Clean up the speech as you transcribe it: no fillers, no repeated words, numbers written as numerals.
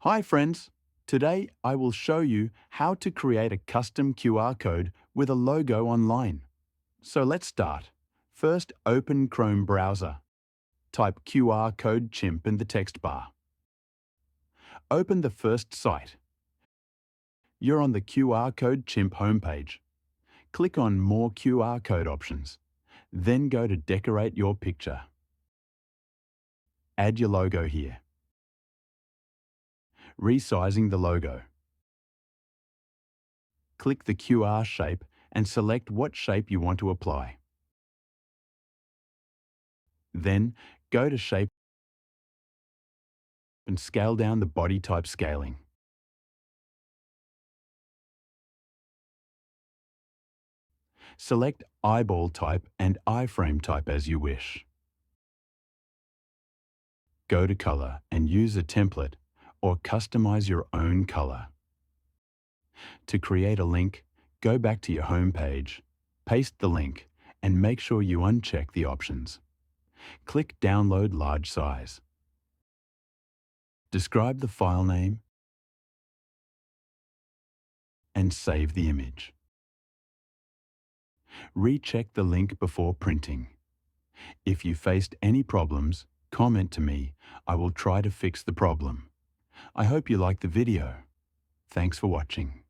Hi friends! Today I will show you how to create a custom QR code with a logo online. So let's start. First, open Chrome browser. Type QR Code Chimp in the text bar. Open the first site. You're on the QR Code Chimp homepage. Click on More QR Code options. Then go to Decorate your picture. Add your logo here. Resizing the logo. Click the QR shape and select what shape you want to apply. Then, go to Shape and scale down the body type scaling. Select eyeball type and iframe type as you wish. Go to Color and use a template or customize your own color. To create a link, go back to your home page, paste the link, and make sure you uncheck the options. Click Download Large Size. Describe the file name and save the image. Recheck the link before printing. If you faced any problems, comment to me. I will try to fix the problem. I hope you liked the video. Thanks for watching.